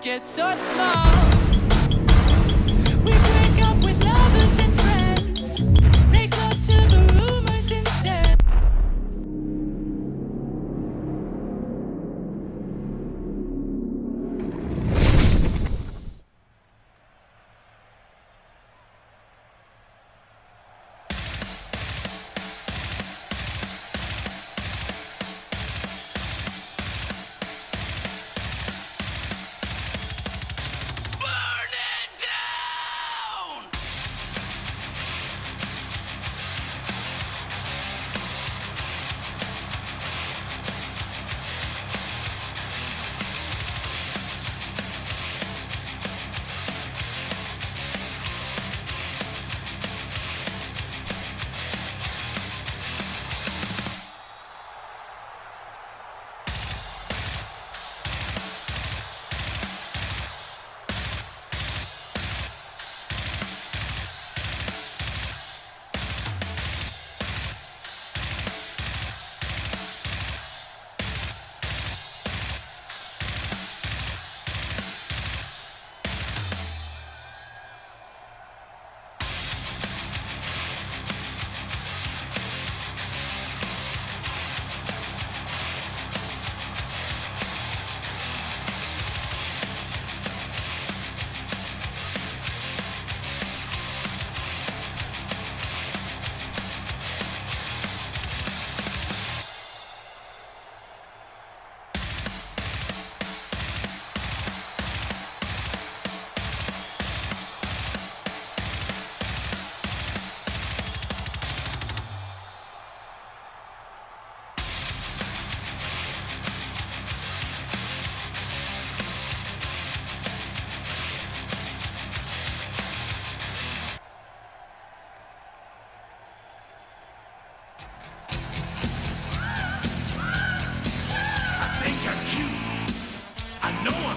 get so small. We break up with lovers and friends, make love to the rumors instead.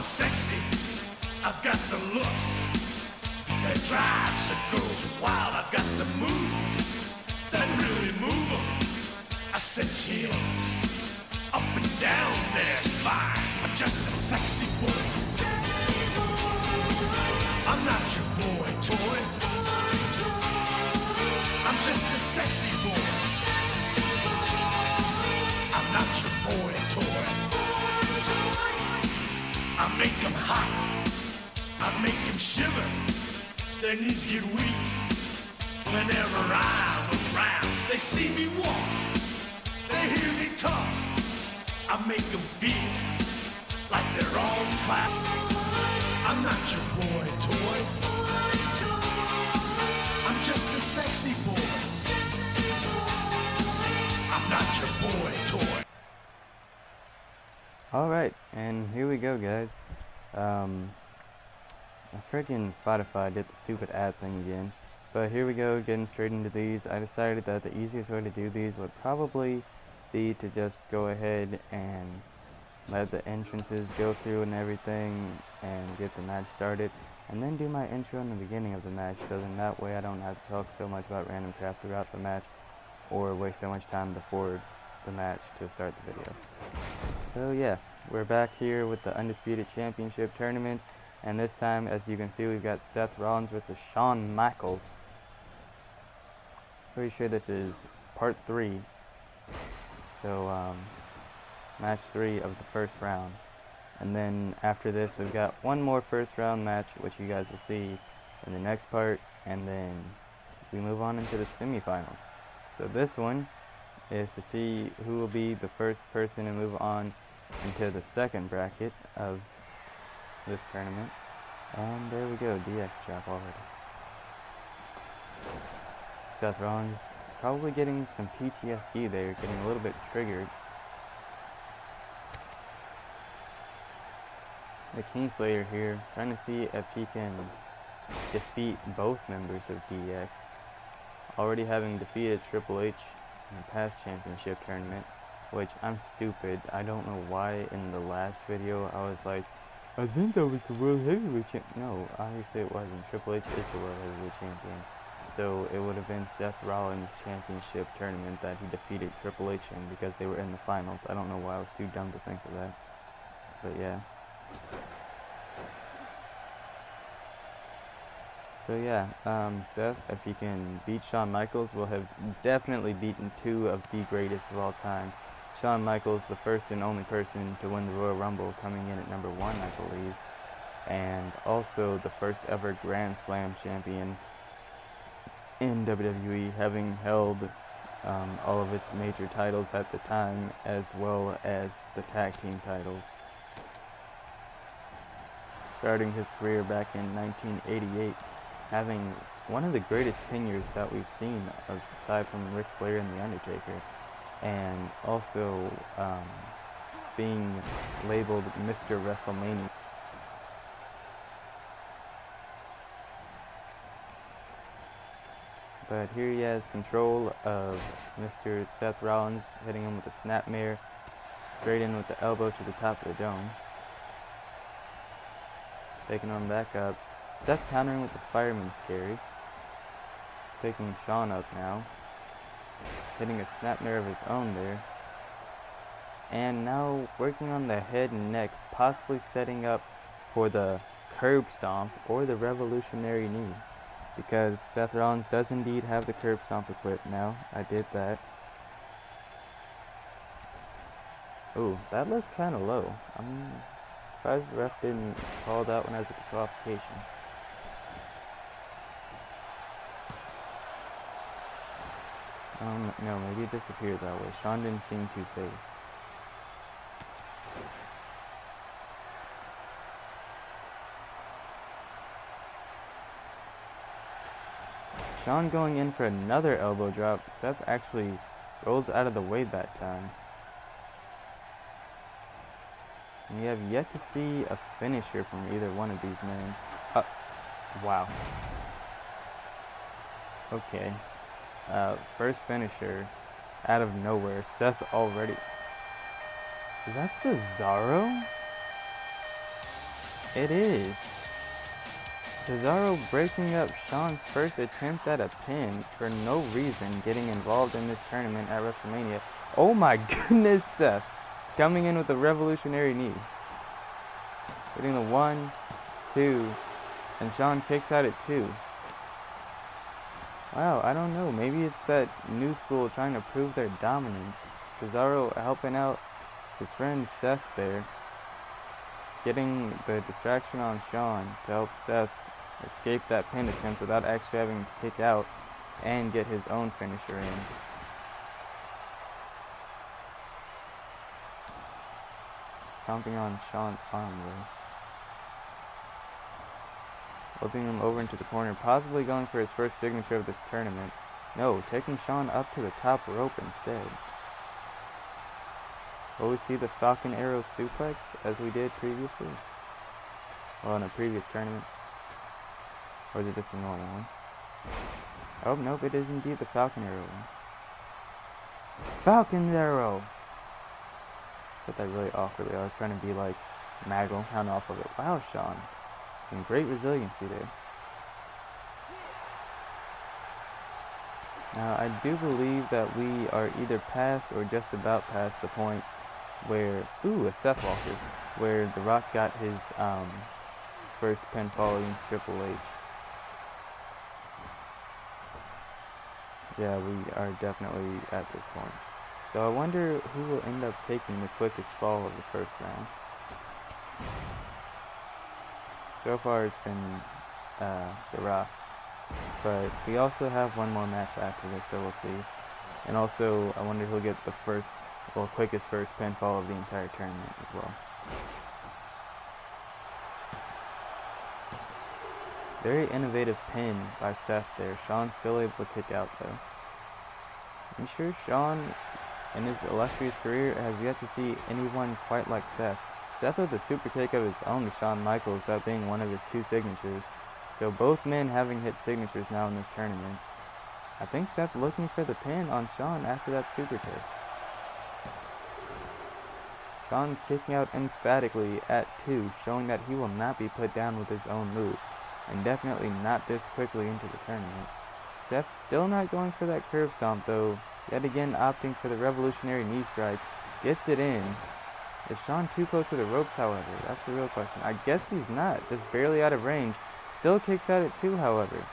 Sexy, I've got the looks that drives a girl wild. I've got the moves that really move 'em. I said chill, up and down their spine. I'm just a sexy boy. I'm not your boy toy. I'm just a sexy boy. I'm not your boy toy. I make them hot, I make them shiver, their knees get weak. Whenever I'm around, they see me walk, they hear me talk. I make them feel like they're on cloud. I'm not your boy toy, I'm just a sexy boy. I'm not your boy toy. Alright, and here we go, guys. Freaking Spotify did the stupid ad thing again. But here we go, getting straight into these. I decided that the easiest way to do these would probably be to just go ahead and let the entrances go through and everything and get the match started. And then do my intro in the beginning of the match, so then that way I don't have to talk so much about random crap throughout the match or waste so much time before the match to start the video. So yeah, we're back here with the Undisputed Championship Tournament, and this time, as you can see, we've got Seth Rollins versus Shawn Michaels. Pretty sure this is part 3. So, match 3 of the first round. And then after this, we've got one more first round match, which you guys will see in the next part, and then we move on into the semifinals. So this one is to see who will be the first person to move on into the second bracket of this tournament. And there we go, DX drop already. Seth Rollins probably getting some PTSD there, getting a little bit triggered. The Kingslayer here, trying to see if he can defeat both members of DX. Already having defeated Triple H in the past championship tournament, which I'm stupid. I don't know why in the last video I was like, I think that was the World Heavyweight Champion. No, obviously it wasn't. Triple H is the World Heavyweight Champion. So it would have been Seth Rollins' championship tournament that he defeated Triple H in, because they were in the finals. I don't know why I was too dumb to think of that. But yeah. So yeah, Seth, if he can beat Shawn Michaels, will have definitely beaten two of the greatest of all time. Shawn Michaels, the first and only person to win the Royal Rumble, coming in at number 1, I believe, and also the first ever Grand Slam champion in WWE, having held all of its major titles at the time, as well as the tag team titles. Starting his career back in 1988, having one of the greatest pin years that we've seen, aside from Ric Flair and The Undertaker, and also being labeled Mr. WrestleMania. But here he has control of Mr. Seth Rollins, hitting him with a snapmare, straight in with the elbow to the top of the dome. Taking him back up. Seth countering with the fireman scary. Taking Shawn up now. Hitting a snapmare of his own there. And now working on the head and neck, possibly setting up for the curb stomp or the revolutionary knee. Because Seth Rollins does indeed have the curb stomp equipped now. I did that. Ooh, that looked kind of low. I'm surprised the ref didn't call that one as a disqualification. No, maybe it disappeared that way. Shawn didn't seem too phased. Shawn going in for another elbow drop. Seth actually rolls out of the way that time. And we have yet to see a finisher from either one of these men. Wow. Okay. First finisher out of nowhere. Seth already. Is that Cesaro? It is. Cesaro breaking up Shawn's first attempt at a pin for no reason, getting involved in this tournament at WrestleMania. Oh my goodness, Seth. Coming in with a revolutionary knee. Hitting the 1, 2, and Shawn kicks out at 2. Wow, I don't know. Maybe it's that new school trying to prove their dominance. Cesaro helping out his friend Seth there. Getting the distraction on Shawn to help Seth escape that pin attempt without actually having to kick out and get his own finisher in. Stomping on Shawn's arm there. Whipping him over into the corner, possibly going for his first signature of this tournament. No, taking Shawn up to the top rope instead. Will we see the Falcon Arrow suplex as we did previously? Well, in a previous tournament. Or is it just a normal one? Oh, nope, it is indeed the Falcon Arrow one. Falcon Arrow! Said that really awkwardly. I was trying to be like Maggle, count off of it. Wow, Shawn. Some great resiliency there. Now, I do believe that we are either past or just about past the point where, ooh, a Seth Walker, where The Rock got his first pinfall against Triple H. Yeah, we are definitely at this point. So I wonder who will end up taking the quickest fall of the first round. So far it's been The Rock, but we also have one more match after this, so we'll see. And also, I wonder who'll get the quickest first pinfall of the entire tournament as well. Very innovative pin by Seth there. Shawn still able to kick out though. I'm sure Shawn, in his illustrious career, has yet to see anyone quite like Seth. Seth with a super kick of his own to Shawn Michaels, that being one of his 2 signatures. So both men having hit signatures now in this tournament. I think Seth looking for the pin on Shawn after that super kick. Shawn kicking out emphatically at 2, showing that he will not be put down with his own move. And definitely not this quickly into the tournament. Seth still not going for that curb stomp though, yet again opting for the revolutionary knee strike. Gets it in. Is Shawn too close to the ropes, however? That's the real question. I guess he's not, just barely out of range. still kicks out at 2, however.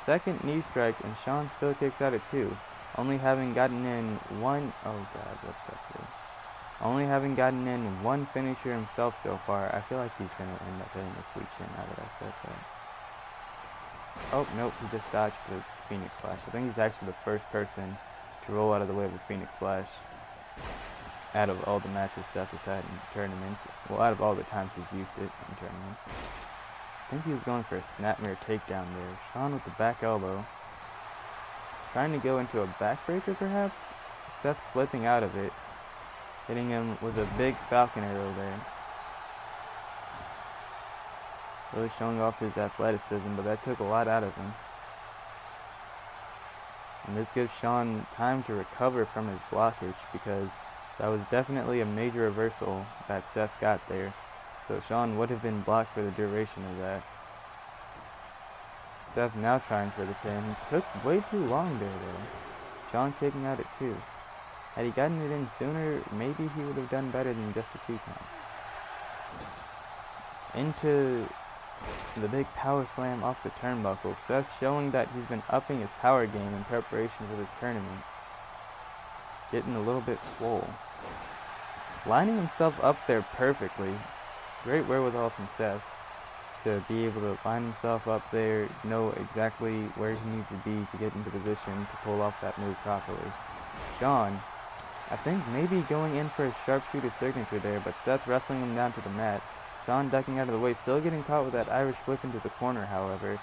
Second knee strike, and Sean still kicks out at 2. Only having gotten in one... Oh god, what's Seth doing? Only having gotten in one finisher himself so far, I feel like he's going to end up hitting a sweet chin now that I've said that. Oh, nope, he just dodged the Phoenix Splash. I think he's actually the first person to roll out of the way of a Phoenix Splash out of all the matches Seth has had in tournaments. Well, out of all the times he's used it in tournaments. I think he was going for a snap mirror takedown there. Sean with the back elbow. Trying to go into a backbreaker, perhaps? Seth flipping out of it. Hitting him with a big falcon arrow there. Really showing off his athleticism, but that took a lot out of him. And this gives Sean time to recover from his blockage, because that was definitely a major reversal that Seth got there. So Sean would have been blocked for the duration of that. Seth now trying for the pin. Took way too long there though. Sean kicking out at 2. Had he gotten it in sooner, maybe he would have done better than just a 2 count. Into the big power slam off the turnbuckle. Seth showing that he's been upping his power game in preparation for this tournament. Getting a little bit swole. Lining himself up there perfectly. Great wherewithal from Seth to be able to line himself up there, know exactly where he needs to be to get into position to pull off that move properly. Sean, I think maybe going in for a sharpshooter signature there, but Seth wrestling him down to the mat. Sean ducking out of the way, still getting caught with that Irish whip into the corner, however.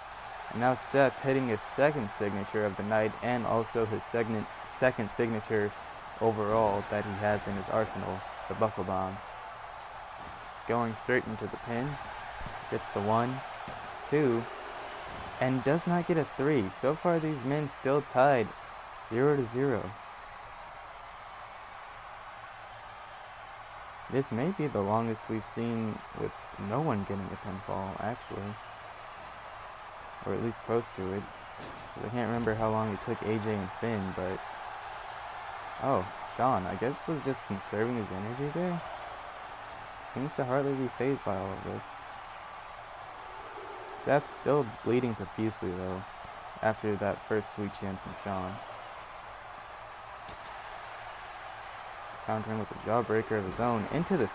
And now Seth hitting his second signature of the night, and also his second signature overall that he has in his arsenal, the buckle bomb. Going straight into the pin. Gets the 1, 2, and does not get a 3. So far these men still tied 0-0. This may be the longest we've seen with no one getting a pinfall, actually. Or at least close to it. I can't remember how long it took AJ and Finn, but... Oh, Sean, I guess was just conserving his energy there. Seems to hardly be fazed by all of this. Seth's still bleeding profusely though, after that first sweet chin from Sean. Countering with a jawbreaker of his own into the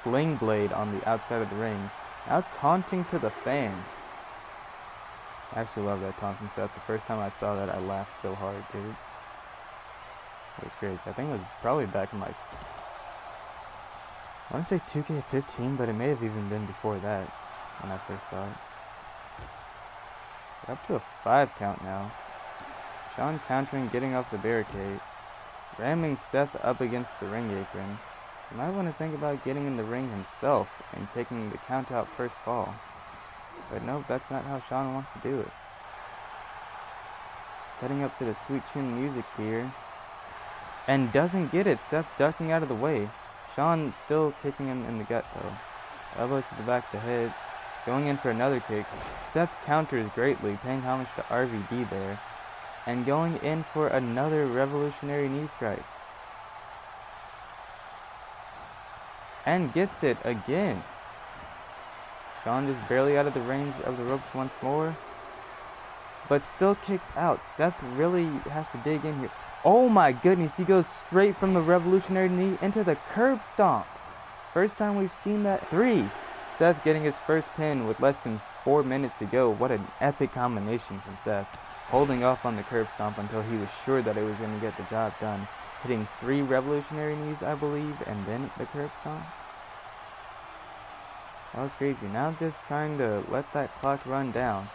sling blade on the outside of the ring. Now taunting to the fans. I actually love that taunt from Seth. The first time I saw that, I laughed so hard, dude. It was crazy. I think it was probably back in like, I want to say 2K15, but it may have even been before that when I first saw it. We're up to a 5 count now. Sean countering, getting off the barricade. Ramming Seth up against the ring apron. He might want to think about getting in the ring himself and taking the count out first fall. But no, that's not how Sean wants to do it. Setting up to the sweet chin music here. And doesn't get it. Seth ducking out of the way. Sean still kicking him in the gut though. Elbow to the back of the head. Going in for another kick. Seth counters greatly, paying homage to RVD there. And going in for another revolutionary knee strike. And gets it again. Sean just barely out of the range of the ropes once more. But still kicks out. Seth really has to dig in here. Oh my goodness, he goes straight from the revolutionary knee into the curb stomp. First time we've seen that. 3. Seth getting his first pin with less than 4 minutes to go. What an epic combination from Seth. Holding off on the curb stomp until he was sure that it was going to get the job done. Hitting 3 revolutionary knees, I believe, and then the curb stomp. That was crazy. Now just trying to let that clock run down.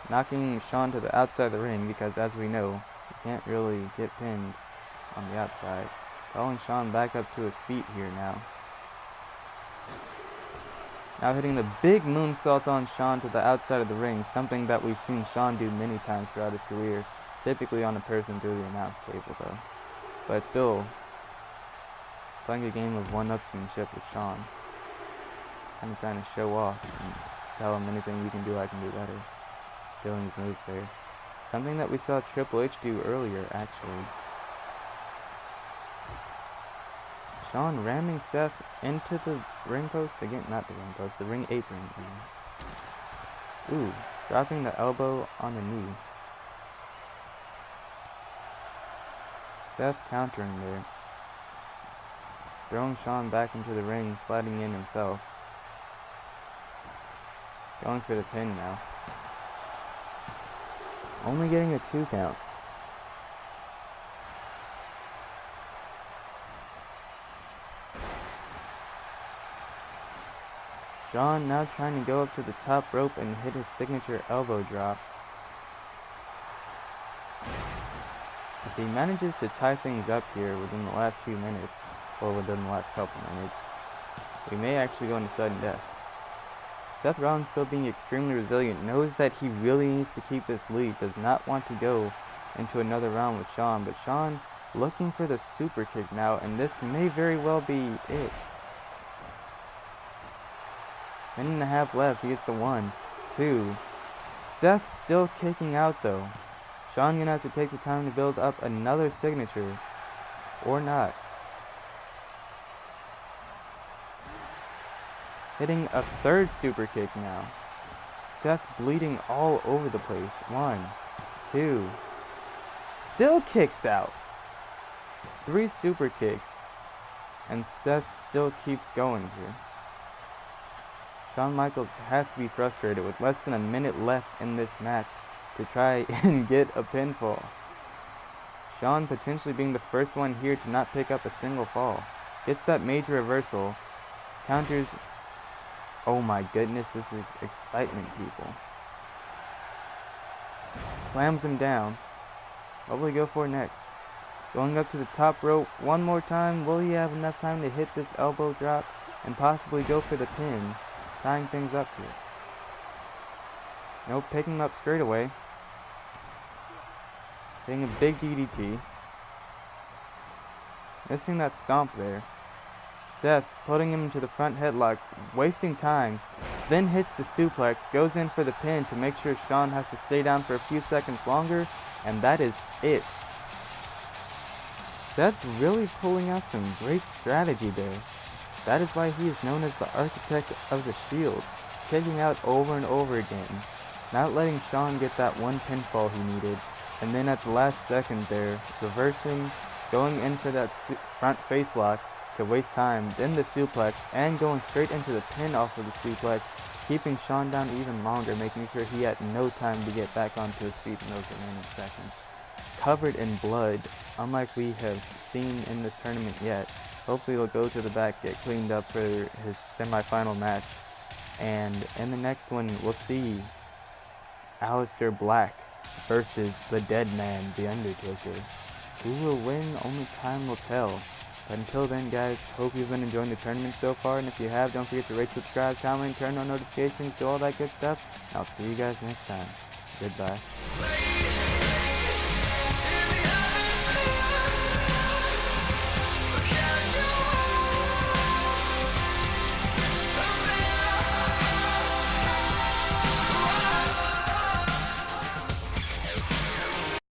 Knocking Sean to the outside of the ring because, as we know, you can't really get pinned on the outside. Calling Sean back up to his feet here now. Now hitting the big moonsault on Sean to the outside of the ring, something that we've seen Sean do many times throughout his career, typically on a person through the announce table though. But still, playing a game of one-upsmanship with Sean. Kind of trying to show off and tell him anything you can do, I can do better. Doing his moves there. Something that we saw Triple H do earlier, actually. Sean ramming Seth into the ring post again, not the ring post, the ring apron. Ooh, dropping the elbow on the knee. Seth countering there. Throwing Shawn back into the ring, sliding in himself. Going for the pin now. Only getting a 2 count. Shawn now trying to go up to the top rope and hit his signature elbow drop. If he manages to tie things up here within the last few minutes, or within the last couple minutes, we may actually go into sudden death. Seth Rollins, still being extremely resilient, knows that he really needs to keep this lead, does not want to go into another round with Shawn, but Shawn looking for the super kick now, and this may very well be it. Minute and a half left, he gets the 1, 2. Seth still kicking out though. Shawn gonna have to take the time to build up another signature, or not. Hitting a 3rd super kick now. Seth bleeding all over the place. 1, 2. Still kicks out. 3 super kicks. And Seth still keeps going here. Shawn Michaels has to be frustrated with less than a minute left in this match to try and get a pinfall. Shawn potentially being the first one here to not pick up a single fall. Gets that major reversal. Counters. Oh my goodness, this is excitement, people. Slams him down. What will he go for next? Going up to the top rope one more time. Will he have enough time to hit this elbow drop and possibly go for the pin? Tying things up here. Nope, picking him up straight away. Hitting a big DDT. Missing that stomp there. Seth putting him into the front headlock, wasting time, then hits the suplex, goes in for the pin to make sure Shawn has to stay down for a few seconds longer, and that is it. Seth really pulling out some great strategy there. That is why he is known as the architect of the Shield, kicking out over and over again, not letting Shawn get that one pinfall he needed, and then at the last second there, reversing, going in for that front face lock to waste time, then the suplex, and going straight into the pin off of the suplex, keeping Shawn down even longer, making sure he had no time to get back onto his feet in those remaining seconds. Covered in blood, unlike we have seen in this tournament yet. Hopefully he'll go to the back, get cleaned up for his semi-final match, and in the next one we'll see Aleister Black versus the Dead Man, The Undertaker. Who will win? Only time will tell. But until then, guys, hope you've been enjoying the tournament so far, and if you have, don't forget to rate, subscribe, comment, turn on notifications, do all that good stuff, and I'll see you guys next time. Goodbye.